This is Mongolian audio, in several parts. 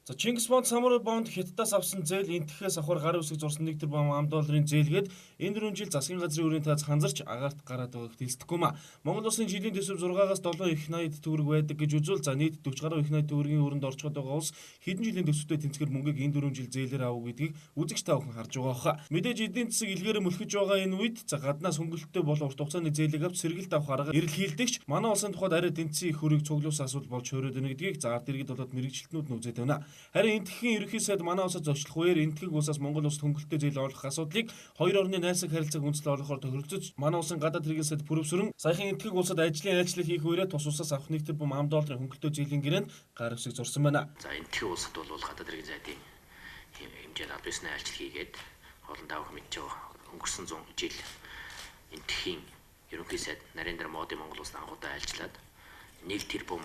За Чингис Бонд Самурай Бонд Хятадаас авсан зээл энтгэхээс авахар гарын үсэг зурсан $1 тэрбум $1 зээлгээд энэ 4 жил засгийн газрын өрийн таац ханзарч агаарт гараад байгааг дэлсдэхгүй маа. Монгол улсын жилийн төсөв 6-аас 7 их найд төгрөг байдаг гэж үзвэл за нийт 40 гаруй их найд төгрөгийн өрөнд орчход байгаа улс хэдэн жилийн төсөвтэй тэнцгэр мөнгийг энэ 4 жил зээлээр авах гэдгийг үзэгч та бүхэн харж байгаа хаа. Мэдээж эдийн засаг илгээрээ мөлхөж байгаа энэ үед за гаднаас хөнгөлөлттэй бол урт хугацааны зээлийг авч сэргэлт авах арга эрэлхийлдэгч манай улсын тухайд арай дэнцэн их хөрийг цуглуулсан асуудал болж хувираад байна гэдгийг за ард иргэд болоод мэрэгчлэтнүүд нь үзээд байна. Харин энтхийн ерөнхий сайд манай улсад зочлох үеэр энтхийг улсаас Монгол улсад хөнгөлөлттэй зээл олох асуудлыг хоёр орны найрсаг харилцааг үндэслэл олохоор тохиролцож манай улсын гадаад хэргийн сайд Пүрэвсүрэн саяхан энтхийг улсад айлчлал хийх үеэр тус улсаас авах $1 тэрбум $1 хөнгөлөлтөө зээлийн гэрээнд гар үсэг зурсан байна. За энтхийн улсад бол гадаад хэргийн сайдын хэмжээнд аль бисны айлчлал хийгээд олон давх мэдж байгаа өнгөрсөн 100 жил энтхийн ерөнхий сайд Нарендра Моди Монгол улсад анхудаа айлчлаад $1 тэрбум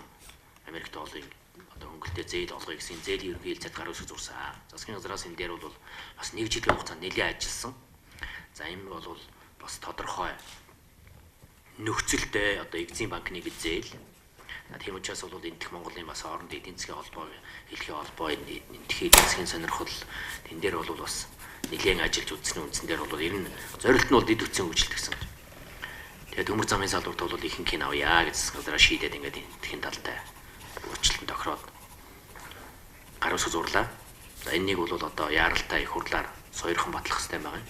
Америк долларын одоо хөнгөлөлтөө зээл олгоё гэсэн зээлийн ерөнхий хэлцээд гар үсэг зурсан. Засгийн газраас энэ дээр бол бас 1 жилийн хугацаанд нэлээд ажилласан. За энэ бол бас тодорхой нөхцөлтэй одоо Экзим банкны зээл. Тийм учраас бол энтэх Монголын бас хоорондын эдийн засгийн холбоо, хэлхийн холбоо, энтхийн эдийн засгийн сонирхол тэн дээр бол бас нэлээд ажиллаж үзсний үндсэн дээр бол ер нь зорилт нь бол дэд үтсийн хөгжилт гэсэн. Тэгээд төмөр замын салбарт бол ихэнх нь авъя гэж засгийн газраас шийдээд ингээд энтхийн талтай уучлалт тохироод гар үсэг зурлаа. За энэнийг бол одоо яаралтай их хурлаар сойрхон батлах хэрэгтэй байгаа юм.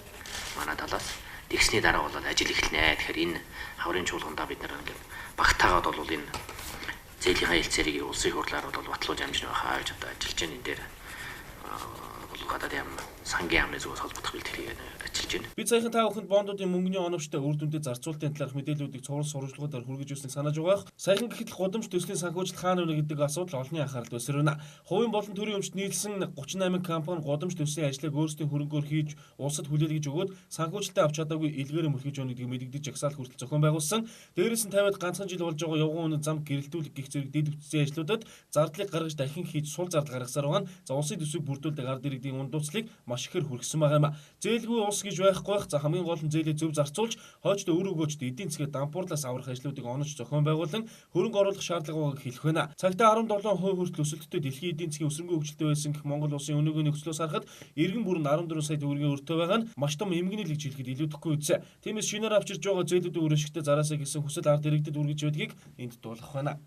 Манай талаас тэгсний дараа бол ажил эхэлнэ. Тэгэхээр энэ хаврын чуулгандаа бид нэр ингээд багтаагаад бол энэ зээлийн хэлцээрийг улсын хурлаар бол батлуулж амжиж байхаа гэж одоо ажиллаж байна. Энэ дээр гадаад яам сангийн яамны зүгээс холбогдох бэлтгэл ажиллаж байна. Бид саяхан та бүхэнд бондуудын мөнгөний оновчтой үр дүндээ зарцуулалтын талаарх мэдээллүүдийг цуврал сурвалжлагуудаар хүргэж өгснэг санааж байгаа. Саяхан гэхэд гудамж төслийн санхүүжилт хаана вэ гэдэг асуудал олонний анхаарал төвсөрнө. Хувийн болон төрийн өмчт нийлсэн 38 компани гудамж төслийн ажлыг өөрсдийн хөрөнгөөр хийж улсад хүлээлгэж өгөөд санхүүжилтээ авч чадаагүй илгээрээ мөлхөж өгнө гэдгийг мэдэгдэж жагсаал хүртэл зохион байгуулсан. Дээрээс нь 50-аад ганцхан жил болж байгаа явган үнэ зам гэрэлтүүлэх гих зэрэг дэд бүтцийн ажлуудад зардлыг гаргаж дахин хийж сул зардал гаргасаар байгаа нь за улсын төсвийг бүрдүүлдэг ард иргэдийн ундууцлыг маш ихээр хүргэсэн байгаа юм а. Зээлгүй улс гэж байхгүй бах за хамгийн гол нь зээлээ зөв зарцуулж хойчдоо өр өгөөчд эдийн засгийг дампуурлаас аврах ажлуудыг онож зохион байгуулан хөрөнгө оруулах шаардлага байгааг хэлэх байна. Цагтаа 17% хүртэл өсөлттэй дэлхийн эдийн засгийн өсрөнгөө хөгжилтэй байсан гэх Монгол улсын өнөөгийн нөхцлөөс харахад эргэн бүрэн 14 сая төгрөгийн өртөө байгаа нь маш том эмгэнэл гэж хэлэхэд илүүдэхгүй үзье. Тиймээс шинээр авчирж байгаа зээлүүдийн өрөшгтө зараасаа гэсэн хүсэл ард иргэдэд үргэж байдгийг энд дуулгах байна.